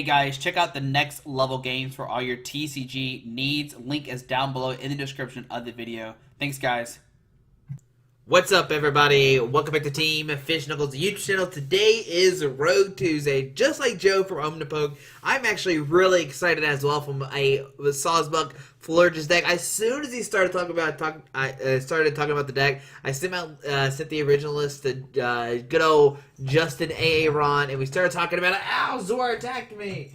guys, check out the next level games for all your TCG needs. Link is down below in the description of the video. Thanks, guys. What's up, everybody? Welcome back to Team Fish Knuckles YouTube channel. Today is Rogue Tuesday. Just like Joe from Omnipoke, I'm actually really excited as well from a Sawsbuck Florges deck. As soon as he started talking about the deck, I sent the original list to good old Justin Aaron, and we started talking about it. Ow, Zor attacked me.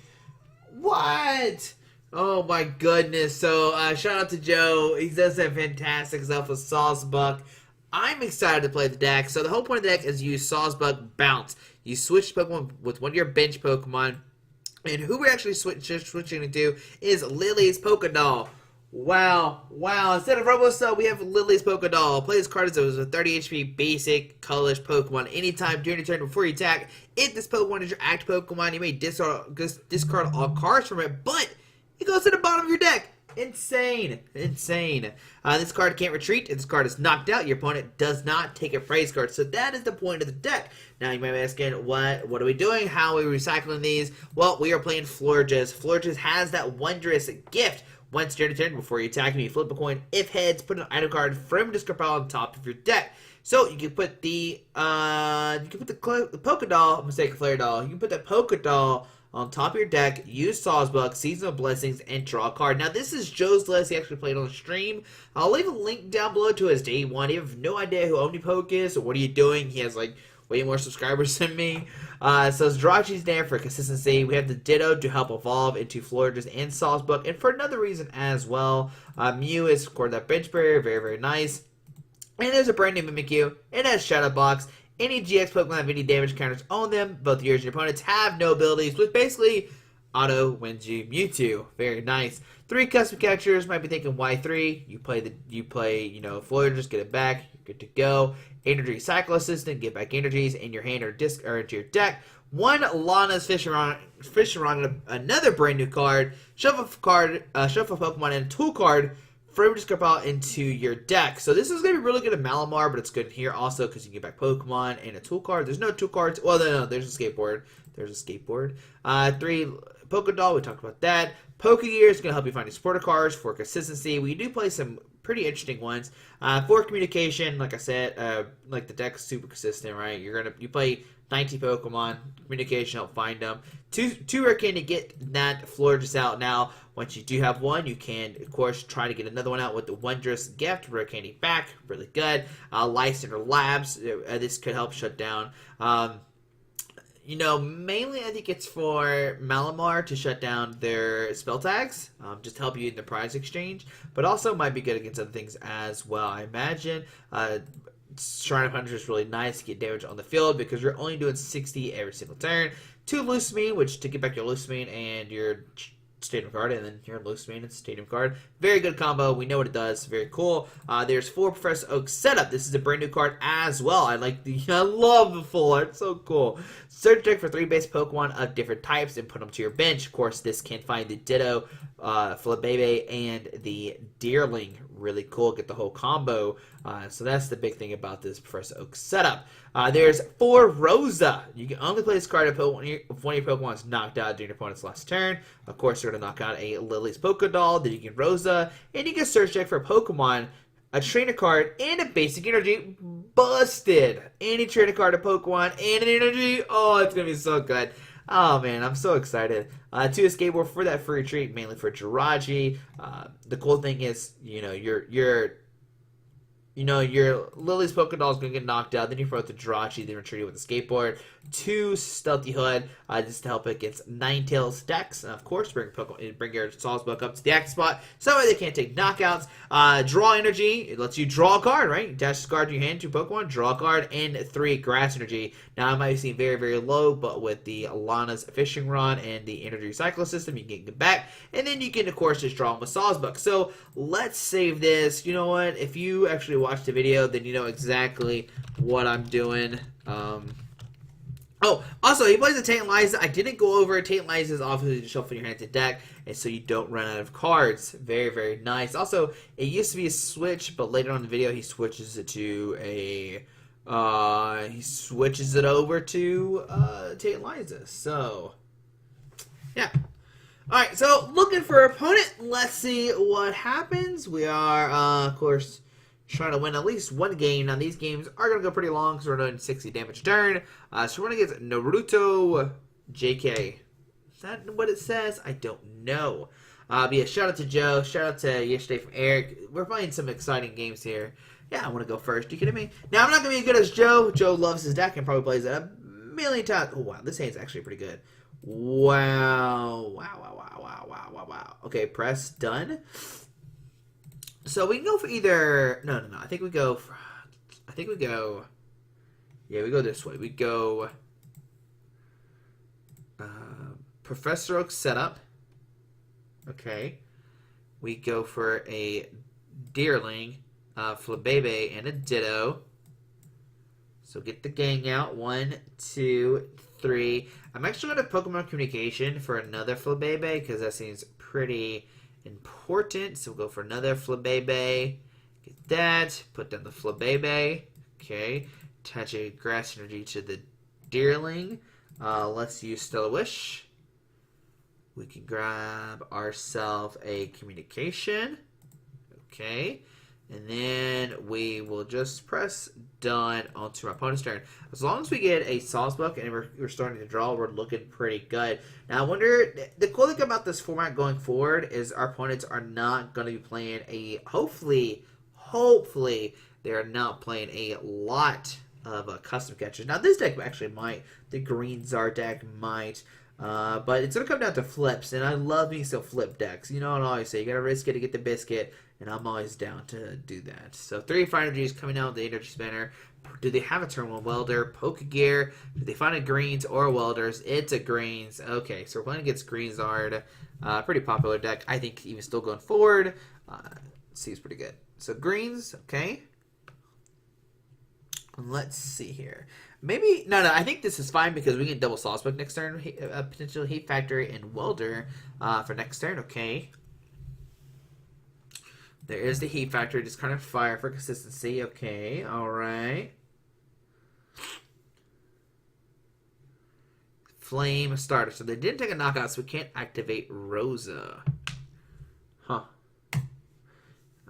What? Oh my goodness. So shout out to Joe. He does that fantastic stuff with Sawsbuck. I'm excited to play the deck. So the whole point of the deck is you use Sawsbuck Bounce. You switch Pokemon with one of your bench Pokemon. And who we're actually switching to is Lily's Pokédoll. Wow. Instead of Roboso, we have Lily's Pokédoll. Play this card as it was a 30 HP basic colorless Pokemon. Anytime during your turn before you attack, if this Pokemon is your active Pokemon, you may discard all cards from it, but it goes to the bottom of your deck. Insane. This card can't retreat. If this card is knocked out, your opponent does not take a phrase card. So that is the point of the deck. Now you might be asking, what are we doing? How are we recycling these? Well, we are playing Florges. Florges has that wondrous gift. Once during your turn, before you attack me, you flip a coin. If heads, put an item card from discard pile on top of your deck. So you can put the Pokédoll, mistake, Flare Doll. You can put the Pokédoll on top of your deck, use Sawsbuck, Season of Blessings, and draw a card. Now, this is Joe's list. He actually played on the stream. I'll leave a link down below to his day one. You have no idea who Omnipoke is or what are you doing. He has, like, way more subscribers than me. So Zdrachi's there for consistency. We have the Ditto to help evolve into Florges and Sawsbuck. And for another reason as well, Mew is, of course, that bench barrier. Very, very nice. And there's a brand new Mimikyu. It has Shadow Box. Any GX Pokemon have any damage counters on them. Both yours and your opponents have no abilities, which basically auto wins you Mewtwo. Very nice. 3 custom catchers. Might be thinking why 3? You play Florges, just get it back. You're good to go. Energy Cycle Assistant, get back energies in your hand or into your deck. 1 Lana's Fisherong, another brand new card. Shuffle Pokemon and a tool card. From discard pile into your deck. So this is going to be really good at Malamar, but it's good here also because you can get back Pokemon and a tool card. There's no tool cards. Well, no, there's a skateboard. 3 Pokédoll, we talked about that. Pokegear is going to help you find your supporter cards for consistency. We do play some pretty interesting ones. For communication, like I said, like the deck's super consistent, right? You play 90 Pokemon, communication, help find them. Two rare candy to get that Florges out. Now, once you do have one, you can, of course, try to get another one out with the wondrous gift. Rare candy back, really good. Lysander Labs, this could help shut down. Mainly I think it's for Malamar to shut down their spell tags, just to help you in the prize exchange, but also might be good against other things as well. I imagine Shrine of Hunters is really nice to get damage on the field because you're only doing 60 every single turn. 2 Lusamine, which to get back your Lusamine and your Stadium card, and then your Lusamine and Stadium card. Very good combo. We know what it does. Very cool. There's 4 Professor Oak setup. This is a brand new card as well. I love the full art. So cool. Search deck for 3 base Pokemon of different types and put them to your bench. Of course, this can find the Ditto, Flabebe, and the Deerling. Really cool. Get the whole combo. So that's the big thing about this Professor Oak setup. There's 4 Rosa. You can only play this card if one of your Pokemon is knocked out during your opponent's last turn. Of course, you're going to knock out a Lily's Pokédoll. Then you can Rosa. And you can search deck for a Pokemon, a trainer card, and a basic energy. Busted. Any trainer card, a Pokemon, and an energy. Oh, it's going to be so good. Oh man, I'm so excited. 2 Skateboard for that free retreat, mainly for Jirachi. The cool thing is, your Lily's Pokédoll is going to get knocked out. Then you throw out the Jirachi, then retreat with the skateboard. 2 Stealthy Hood, just to help against Ninetales decks. And of course, bring your Sawsbuck up to the active spot. So that way they can't take knockouts. Draw Energy, it lets you draw a card, right? Dash this card to your hand, 2 Pokemon, draw a card, and 3 Grass Energy. Now, it might seem very, very low, but with the Alana's Fishing Rod and the Energy Cycle System, you can get back. And then you can, of course, just draw them with Sawsbuck. So, let's save this. You know what? If you actually watched the video, then you know exactly what I'm doing. Oh, also, he plays a Tantalizer. I didn't go over it. Tantalizer is obviously to shuffle your hand to deck, and so you don't run out of cards. Very, very nice. Also, it used to be a switch, but later on in the video, he switches it to a... he switches it over to Tantalizer. So, Yeah. All right, so looking for opponent. Let's see what happens. We are, of course, trying to win at least one game. Now, these games are going to go pretty long because we're doing 60 damage a turn. So we're going to get Naruto JK. Is that what it says? I don't know. But yeah, shout out to Joe. Shout out to yesterday from Eric. We're playing some exciting games here. Yeah, I want to go first. You kidding me? Now, I'm not going to be as good as Joe. Joe loves his deck and probably plays it a million times. Oh, wow. This hand's actually pretty good. Wow. Wow. Okay, press done. So we can go for either... No. I think we go... Yeah, we go this way. We go... Professor Oak setup. Okay. We go for a Deerling, Flabebe, and a Ditto. So get the gang out. 1, 2, 3. I'm actually going to Pokemon Communication for another Flabebe because that seems pretty important. So we'll go for another Flabebe. Get that. Put down the Flabebe. Okay. Attach a Grass Energy to the Deerling. Let's use Stellar Wish. We can grab ourselves a Communication. Okay. And then we will just press done onto our opponent's turn. As long as we get a Sawsbuck and we're starting to draw, we're looking pretty good. Now, I wonder, the cool thing about this format going forward is our opponents are not going to be playing hopefully, they are not playing a lot of custom catchers. Now, this deck actually might. The Green Zard deck might. But it's going to come down to flips, and I love me some flip decks. You know what I always say, you got to risk it to get the biscuit, and I'm always down to do that. So 3 Fire Energies coming out with the Energy Spinner. Do they have a turn 1 Welder? Pokegear. Do they find a Greens or Welders? It's a Greens. Okay, so we're playing against Green Zard. Pretty popular deck. I think even still going forward. Seems pretty good. So Greens, okay. Let's see here. Maybe, no, I think this is fine because we can double Sawsbuck next turn. Potential Heat Factory and Welder for next turn, okay. There is the Heat Factory, just kind of fire for consistency, okay, alright. Flame Starter, so they didn't take a knockout, so we can't activate Rosa. Huh.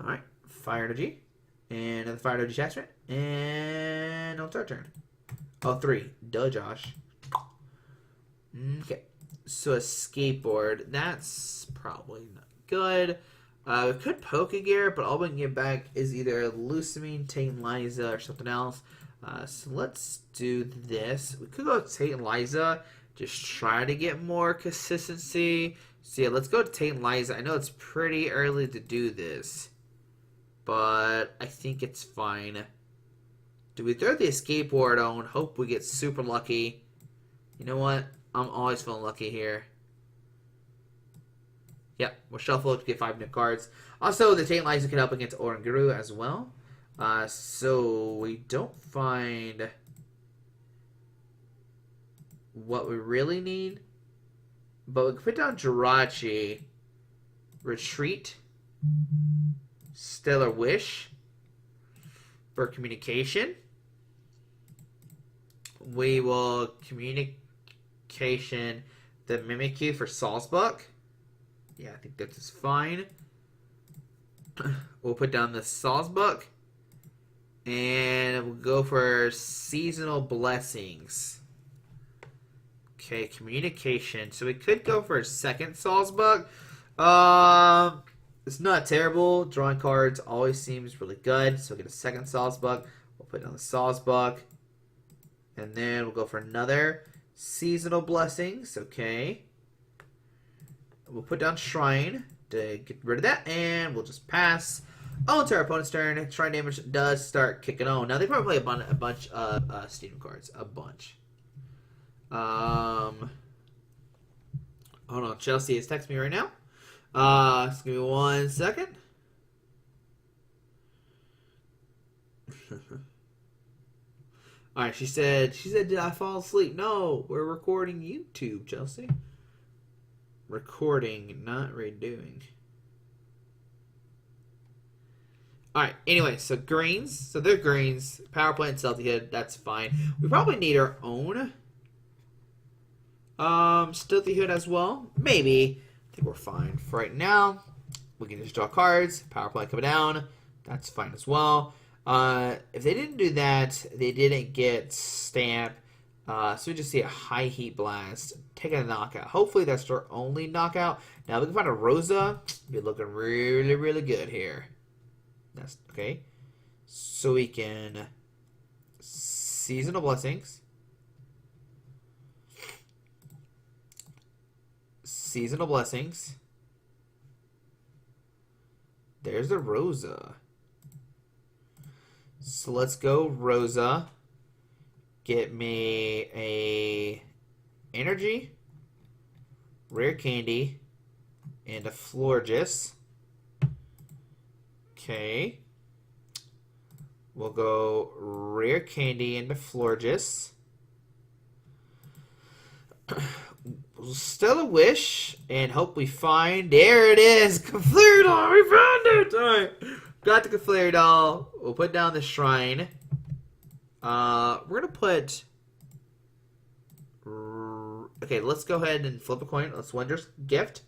Alright, Fire Energy. And another Fire Energy attachment. And on third turn. Oh, 3. Duh, Josh. Okay. So a Skateboard. That's probably not good. We could Pokegear, but all we can get back is either Lucamine, Tate, Liza, or something else. So let's do this. We could go with Tate and Liza. Just try to get more consistency. So yeah, let's go to Tate and Liza. I know it's pretty early to do this, but I think it's fine. Do we throw the Skateboard on? Hope we get super lucky. You know what? I'm always feeling lucky here. Yep, we'll shuffle to get 5 new cards. Also, the Tate Liza can help against Oranguru as well. So we don't find what we really need. But we can put down Jirachi, Retreat, Stellar Wish for communication. We will communication the Mimikyu for Sawsbuck. Yeah, I think that's fine. We'll put down the Sawsbuck. And we'll go for Seasonal Blessings. Okay, communication. So we could go for a second Sawsbuck. It's not terrible. Drawing cards always seems really good. So we'll get a second Sawsbuck. We'll put down the Sawsbuck. And then we'll go for another Seasonal Blessings. Okay. We'll put down Shrine to get rid of that. And we'll just pass. On to our opponent's turn. Shrine damage does start kicking on. Now they probably play a bunch of Steam cards. A bunch. Hold on. Chelsea is texting me right now. Just give me 1 second. Alright, she said, did I fall asleep? No, we're recording YouTube, Chelsea. Recording, not redoing. Alright, anyway, so greens. So they're greens. Power plant, Celtic Head, that's fine. We probably need our own. Stealthy Hood as well. Maybe. I think we're fine. For right now, we can just draw cards. Power play coming down. That's fine as well. If they didn't do that, they didn't get Stamp. So we just see a High Heat Blast. Taking a knockout. Hopefully that's their only knockout. Now, if we can find a Rosa, be looking really, really good here. That's okay. So we can Seasonal Blessings. Seasonal Blessings. There's the Rosa. So let's go Rosa. Get me a Energy, Rare Candy, and a Florges. Okay. We'll go Rare Candy into Florges. Still a wish and hope we find. There it is, Conflare Doll. We found it. All right, got the Conflare Doll. We'll put down the shrine. We're gonna put. Okay, let's go ahead and flip a coin. Let's Wondrous Gift.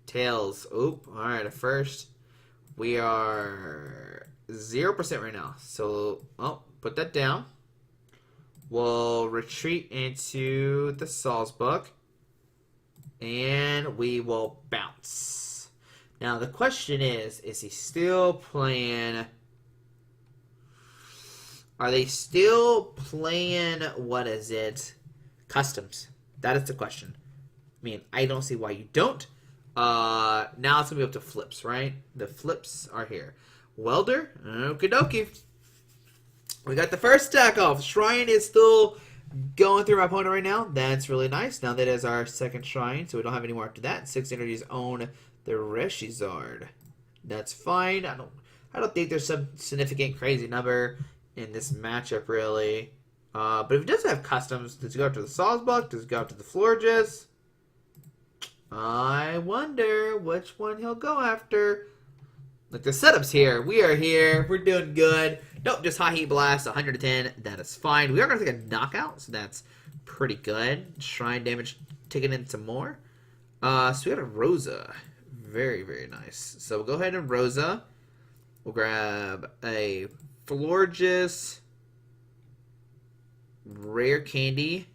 Tails. Oop. All right. At first, we are 0% right now. So, put that down. We'll retreat into the Sawsbuck. And we will bounce. Now, the question is he still playing... Are they still playing, what is it? Customs. That is the question. I mean, I don't see why you don't. Now it's going to be up to flips, right? The flips are here. Welder. Okie dokie. We got the first stack off. Shrine is still going through my opponent right now. That's really nice. Now that is our second shrine, so we don't have any more after that. 6 energies own the Reshizard. That's fine. I don't think there's some significant crazy number in this matchup, really. But if it does have customs, does it go after the Sawsbuck? Does it go after the Florges? I wonder which one he'll go after. Look, the setup's here. We are here. We're doing good. Nope, just High Heat Blast, 110. That is fine. We are going to take a knockout, so that's pretty good. Shrine damage, taking in some more. So we got a Rosa. Very, very nice. So we'll go ahead and Rosa. We'll grab a Florges, Rare Candy,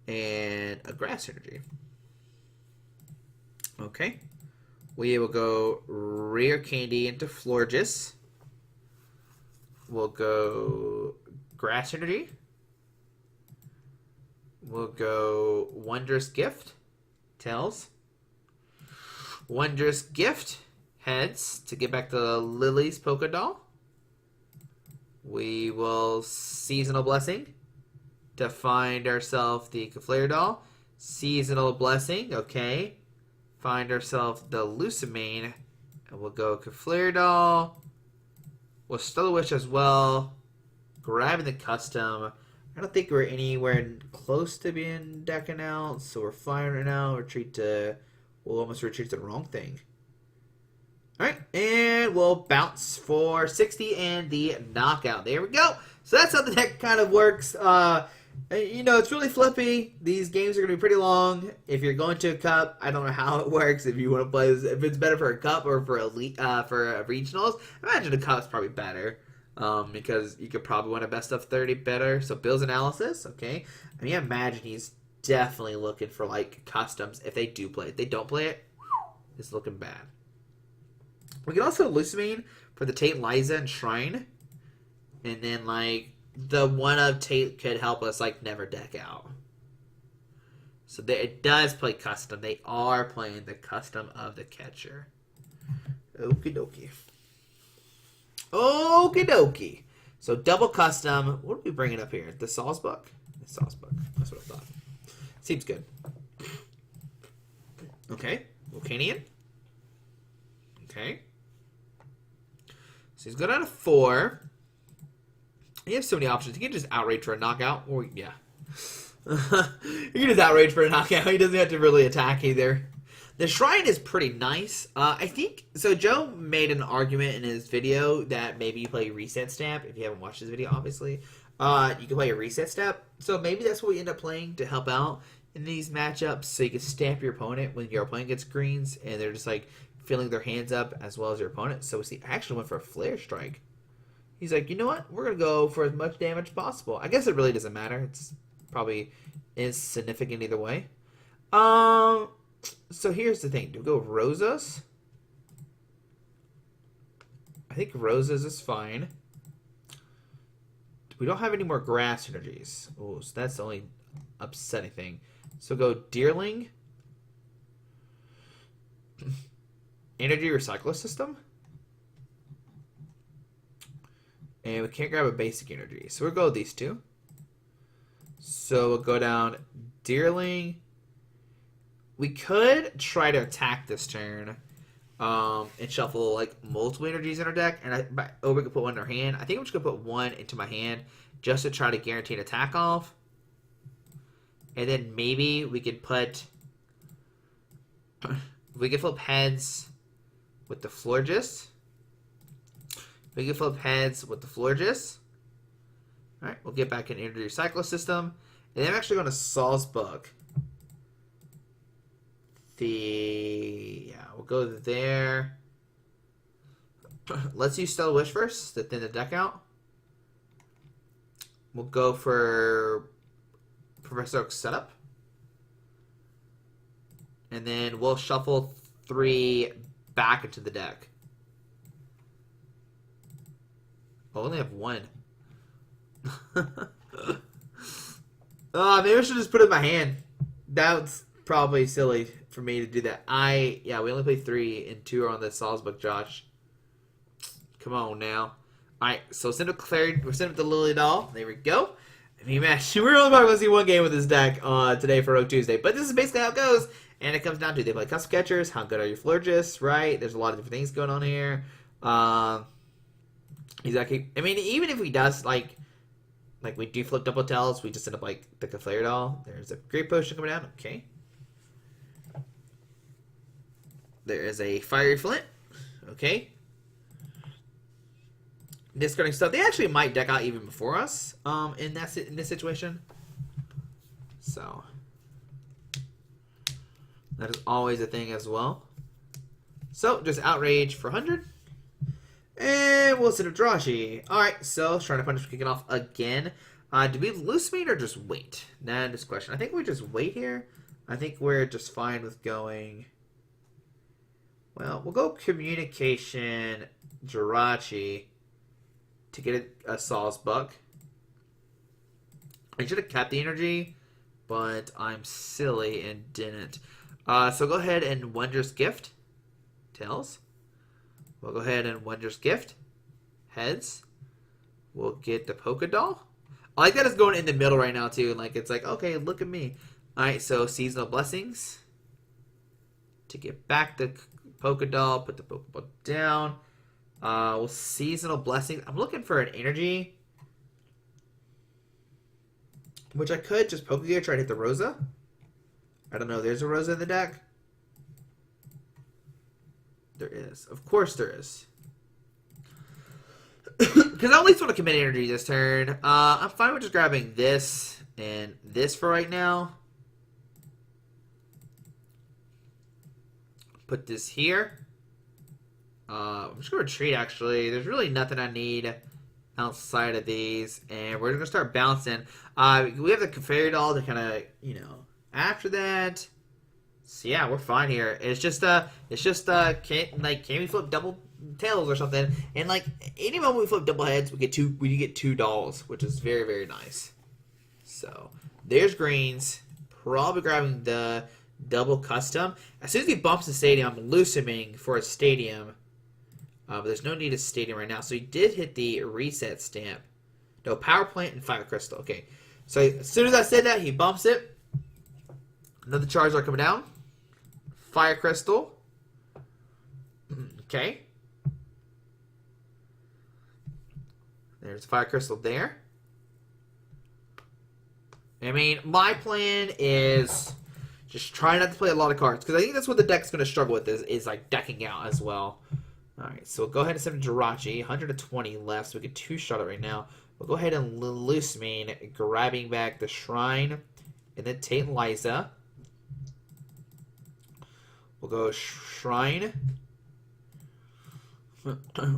and a Grass Energy. Okay. We will go Rare Candy into Florges. We'll go Grass Energy. We'll go Wondrous Gift. Tails. Wondrous Gift. Heads. To get back to Lily's Polka Doll. We will Seasonal Blessing. To find ourselves the Conflare Doll. Seasonal Blessing. Okay. Find ourselves the Lucamine. And we'll go Conflare Doll. We'll Stellar Wish as well. Grabbing the custom. I don't think we're anywhere close to being decking out, so we're fine right now. We'll almost retreat to the wrong thing. Alright, and we'll bounce for 60 and the knockout. There we go. So that's how the deck kind of works. You know, it's really flippy. These games are going to be pretty long. If you're going to a cup, I don't know how it works. If you want to play this, if it's better for a cup or for elite, for regionals, I imagine a cup's probably better. Because you could probably win a best of 30 better. So Bill's analysis, okay. I mean, I imagine he's definitely looking for like customs if they do play it. If they don't play it, it's looking bad. We can also Lucamine for the Tate, Liza, and Shrine. And then like the one of Tate could help us like never deck out. So it does play custom. They are playing the custom of the catcher. Okie dokie. Okie dokie. So double custom. What are we bringing up here? The Sawsbuck? The Sawsbuck. That's what I thought. Seems good. Okay. Volcanian. Okay. So he's good out of 4. He has so many options. He can just outrage for a knockout. Or, yeah. He can just outrage for a knockout. He doesn't have to really attack either. The Shrine is pretty nice. I think, so Joe made an argument in his video that maybe you play Reset Stamp. If you haven't watched his video, obviously. You can play a Reset Step. So maybe that's what we end up playing to help out. in these matchups so you can stamp your opponent when your opponent gets greens and they're just like filling their hands up as well as your opponent. So see, I actually went for a flare strike. He's like, you know what? We're gonna go for as much damage as possible. I guess it really doesn't matter. It's probably insignificant either way. So here's the thing. Do we go Rosas? I think Rosas is fine. We don't have any more grass energies. Oh, so that's the only upsetting thing. So go Deerling. Energy Recycler System. And we can't grab a basic energy. So we'll go with these two. So we'll go down Deerling. We could try to attack this turn. And shuffle like multiple energies in our deck, and we could put one in our hand. I think I'm just gonna put one into my hand just to try to guarantee an attack off, and then maybe we could flip heads with the Florges. We can flip heads with the Florges. All right, we'll get back an energy recycle system, and then I'm actually going to Sawsbuck. We'll go there. Let's use Stellar Wish first to thin the deck out. We'll go for Professor Oak's setup. And then we'll shuffle 3 back into the deck. I only have 1. Maybe I should just put it in my hand. That's probably silly for me to do that. We only play 3 and 2 are on the Sawsbuck, Josh. Come on now. Alright, so send up Clary, we're sending up the Lily Doll. There we go. I mean, man, we're only probably going to see 1 game with this deck today for Rogue Tuesday. But this is basically how it goes. And it comes down to, they play custom catchers, how good are your Florges, right? There's a lot of different things going on here. Exactly. I mean, even if we does, like we do flip double tails, we just end up like the Flare Doll. There's a Great Potion coming down. Okay. There is a Fiery Flint. Okay. Discarding stuff. They actually might deck out even before us in this situation. So that is always a thing as well. So just Outrage for 100. And we'll send a Drashi. Alright, so Shrine of Punishment kicking off again. Do we loose meat or just wait? That is the question. I think we just wait here. I think we're just fine with going. Well, we'll go Communication Jirachi to get a Sawsbuck. I should have kept the energy, but I'm silly and didn't. So go ahead and Wondrous Gift. Tails. We'll go ahead and Wondrous Gift. Heads. We'll get the Polka Doll. I like that it's going in the middle right now, too. Like, it's like, okay, look at me. Alright, so Seasonal Blessings. To get back the Polka Doll, put the Polka Doll down. We'll Seasonal Blessings. I'm looking for an energy. Which I could just Polka Gear, try to hit the Rosa. I don't know, there's a Rosa in the deck. There is. Of course there is. Because I at least want to commit energy this turn. I'm fine with just grabbing this and this for right now. Put this here. I'm just going to retreat, actually. There's really nothing I need outside of these. And we're going to start bouncing. We have the Fairy Doll to kind of, after that. So yeah, we're fine here. It's just can we flip double tails or something? And like any moment we flip double heads, we get 2 dolls, which is very, very nice. So there's greens. Probably grabbing the double custom. As soon as he bumps the stadium, I'm loosening for a stadium. But there's no need of stadium right now. So he did hit the reset stamp. No, power plant and fire crystal. Okay. So as soon as I said that, he bumps it. Another Charizard coming down. Fire crystal. Okay. There's a fire crystal there. I mean, my plan is just try not to play a lot of cards. Because I think that's what the deck's going to struggle with is like decking out as well. Alright, so we'll go ahead and send Jirachi. 120 left, so we get 2 shot it right now. We'll go ahead and loose mean, grabbing back the Shrine And then TNLG. We'll go Shrine.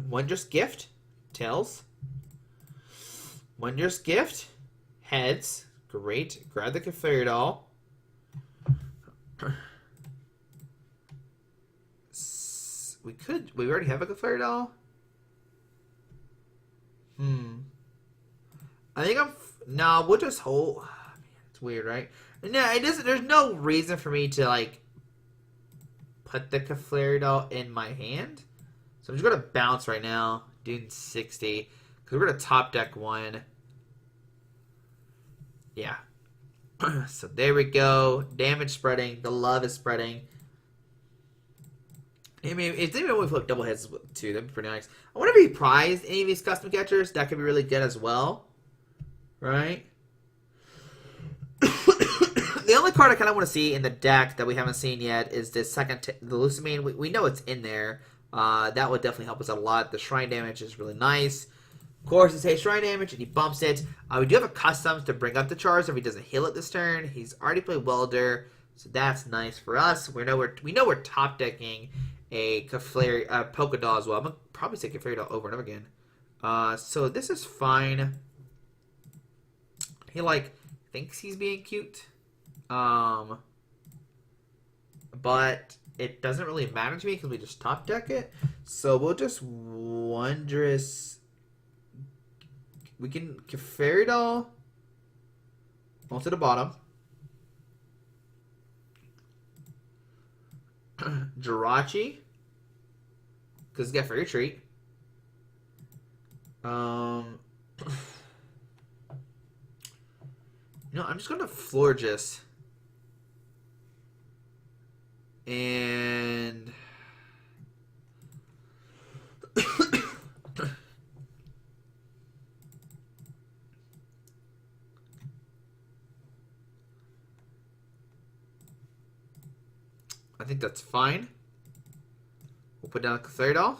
Wondrous Gift. Tails. Wondrous Gift. Heads. Great. Grab the Clefairy Doll. We already have a Clefairy Doll? I think no, we'll just hold. Oh, man, it's weird, right? No, it doesn't. There's no reason for me to, like, put the Clefairy Doll in my hand. So I'm just going to bounce right now. Doing 60. Because we're going to top deck one. Yeah. So there we go. Damage spreading. The love is spreading. I mean, if they would flip double hits too, that'd be pretty nice. I wonder if he prized any of these custom catchers. That could be really good as well. Right? The only card I kind of want to see in the deck that we haven't seen yet is this second, the Lucamine. We know it's in there. That would definitely help us out a lot. The Shrine damage is really nice. Of course, it's a Shrine damage, and he bumps it. We do have a custom to bring up the charge if he doesn't heal it this turn. He's already played Welder, so that's nice for us. We know we're top decking a Polka Doll as well. I'm gonna probably say Clefairy Doll over and over again. So this is fine. He thinks he's being cute, but it doesn't really matter to me because we just top deck it. So we'll just Wondrous. We can Clefairy Doll onto the bottom. Jirachi, because it's got for your treat. No, I'm just going to Florges. And I think that's fine. We'll put down a Clefairy Doll.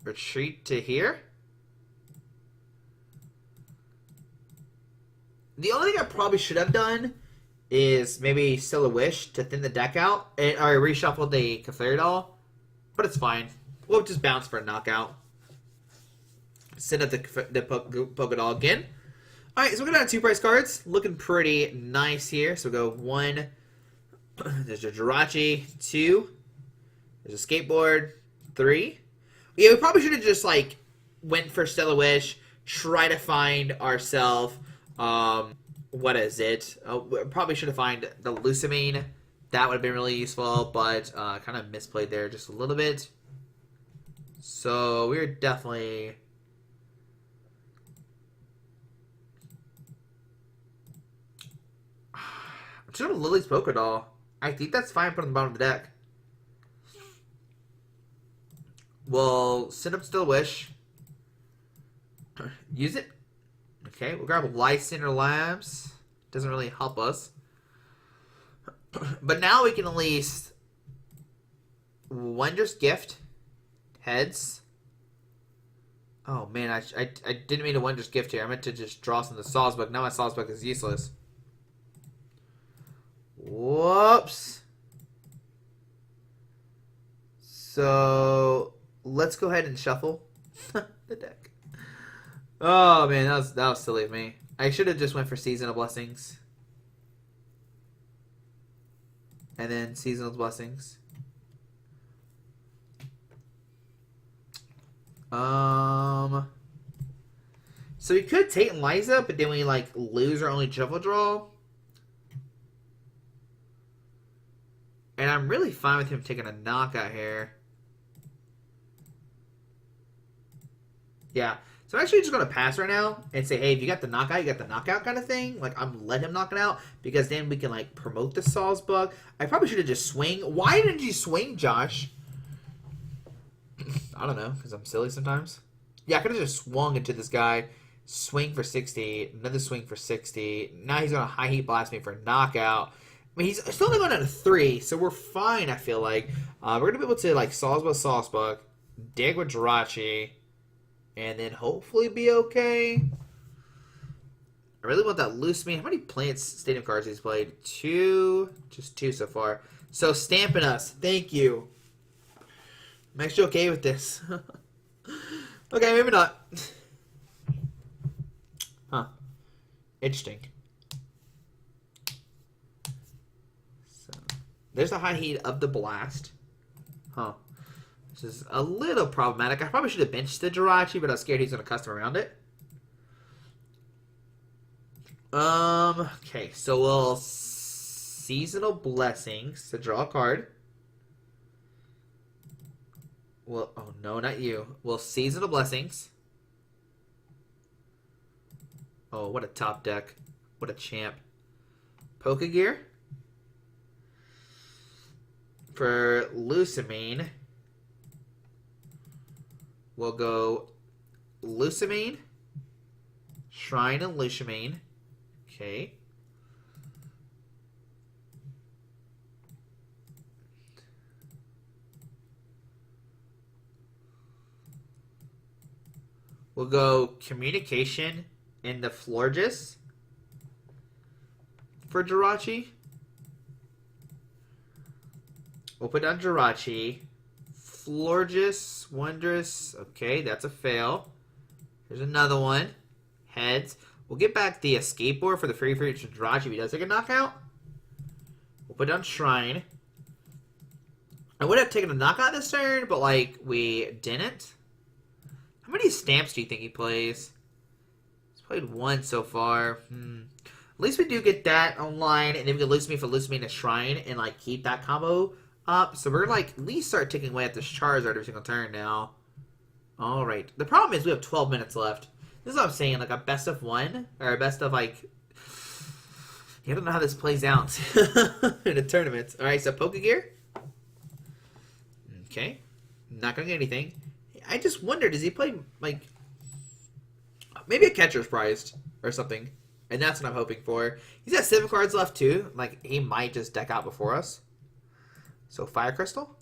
Retreat to here. The only thing I probably should have done is maybe Still a Wish to thin the deck out. Or reshuffle the Clefairy Doll. But it's fine. We'll just bounce for a knockout. Send up the Polka Doll again. Alright, so we're going to have 2 price cards. Looking pretty nice here. So we'll go 1. There's a Jirachi. 2. There's a Skateboard. 3. Yeah, we probably should have just, went for Stellar Wish. Try to find ourselves, what is it? We probably should have found the Lucamine. That would have been really useful, but kind of misplayed there just a little bit. So we're definitely... I'm just going to Lily's Polka Doll. I think that's fine. Put on the bottom of the deck. We'll send up Still Wish. Use it. Okay, we'll grab Lysander Labs. Doesn't really help us. But now we can at least Wondrous Gift. Heads. Oh man, I didn't mean to Wondrous Gift here. I meant to just draw some of the Sawsbuck. Now my Sawsbuck is useless. Whoops. So let's go ahead and shuffle the deck. Oh man, that was silly of me. I should have just went for Seasonal Blessings. And then Seasonal Blessings. So we could take Liza, but then we lose our only shuffle draw. And I'm really fine with him taking a knockout here. Yeah. So I'm actually just going to pass right now and say, hey, if you got the knockout, you got the knockout kind of thing. I'm let him knock it out because then we can, promote the Sawsbuck. I probably should have just swing. Why didn't you swing, Josh? I don't know, because I'm silly sometimes. Yeah, I could have just swung into this guy. Swing for 60. Another swing for 60. Now he's going to high heat blast me for a knockout. I mean, he's still only going down to 3, so we're fine, I feel like. We're going to be able to, Sawsbuck, dig with Jirachi, and then hopefully be okay. I really want that loose man. How many Plants Stadium cards he's played? 2. Just 2 so far. So stamping us. Thank you. I'm actually okay with this. Okay, maybe not. Huh. Interesting. So, there's the high heat of the blast. Huh. This is a little problematic. I probably should have benched the Jirachi, but I was scared he's going to custom around it. Okay, so we'll Seasonal Blessings to draw a card. Well, oh no, not you. We'll Seasonal Blessings. Oh, what a top deck. What a champ. Pokegear. For Lucamine, we'll go Lucamine, Shrine and Lucamine. Okay. We'll go Communication in the Florges for Jirachi. We'll put down Jirachi. Florges, Wondrous. Okay, that's a fail. Here's another one. Heads. We'll get back the Skateboard for the free for Jirachi if he does take a knockout. We'll put down Shrine. I would have taken a knockout this turn, but, like, we didn't. How many stamps do you think he plays? He's played 1 so far. At least we do get that online, and then we can lose me for lose me in a Shrine and, like, keep that combo up. So we're, like, at least start taking away at this Charizard every single turn now. Alright. The problem is we have 12 minutes left. This is what I'm saying, like a best of 1, or a best of, like, I don't know how this plays out in a tournament. Alright, so Pokegear. Okay. Not gonna get anything. I just wonder, does he play, like, maybe a catcher's prized or something? And that's what I'm hoping for. He's got 7 cards left, too. Like, he might just deck out before us. So, Fire Crystal.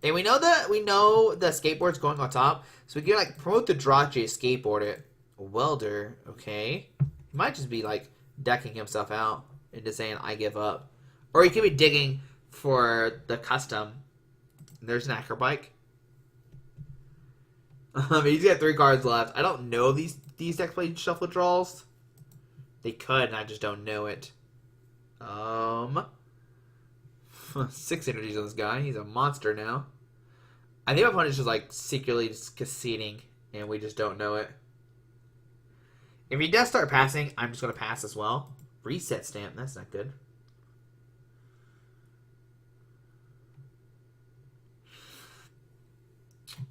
And we know the skateboard's going on top. So, we can, like, promote the Jirachi, skateboard it. Welder, okay. He might just be, like, decking himself out and just saying, I give up. Or he could be digging for the custom. There's an Acrobike. He's got 3 cards left. I don't know these decks play shuffle draws. They could, and I just don't know it. 6 energies on this guy. He's a monster now. I think my opponent's just, like, secretly just conceding, and we just don't know it. If he does start passing, I'm just going to pass as well. Reset stamp. That's not good.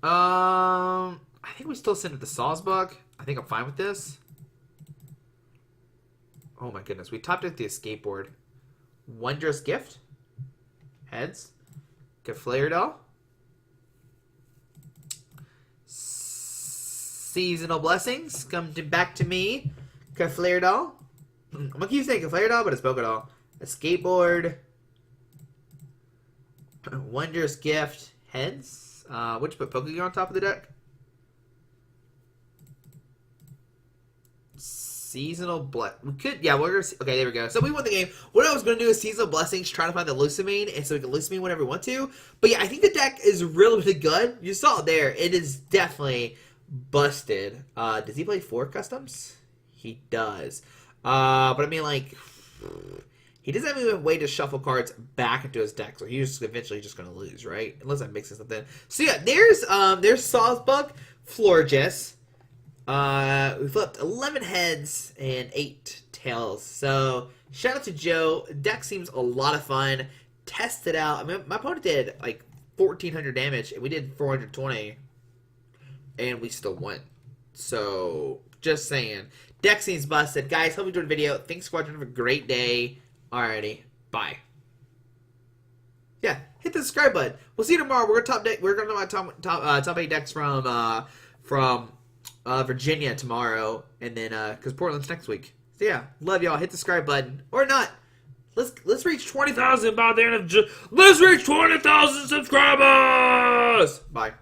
I think we still send it to Sawsbuck. I think I'm fine with this. Oh my goodness. We topped it the skateboard. Wondrous Gift. Heads. Flare doll. Seasonal Blessings. Come back to me. Flare doll. I'm gonna keep saying Flare doll, but it's Poké doll. A skateboard. Wondrous Gift. Heads. Which put Pokegear on top of the deck? Seasonal We could, yeah, we're gonna see. Okay, there we go. So we won the game. What I was gonna do is Seasonal Blessings, trying to find the Lucamine, and so we can Lucamine whenever we want to. But yeah, I think the deck is really good. You saw it there. It is definitely busted. Does he play 4 customs? He does. But I mean, like, he doesn't have a way to shuffle cards back into his deck, so he's eventually just gonna lose, right? Unless I'm mixing something. So yeah, there's Sawsbuck, Florges. We flipped 11 heads and 8 tails. So shout out to Joe. Deck seems a lot of fun. Test it out. I mean, my opponent did like 1,400 damage, and we did 420, and we still won. So just saying, deck seems busted, guys. Hope you enjoyed the video. Thanks for watching. Have a great day. Alrighty, bye. Yeah, hit the subscribe button. We'll see you tomorrow. We're gonna top 8 decks from Virginia tomorrow, and then because Portland's next week. So yeah, love y'all. Hit the subscribe button or not. Let's reach 20,000 by the end of let's reach 20,000 subscribers. Bye.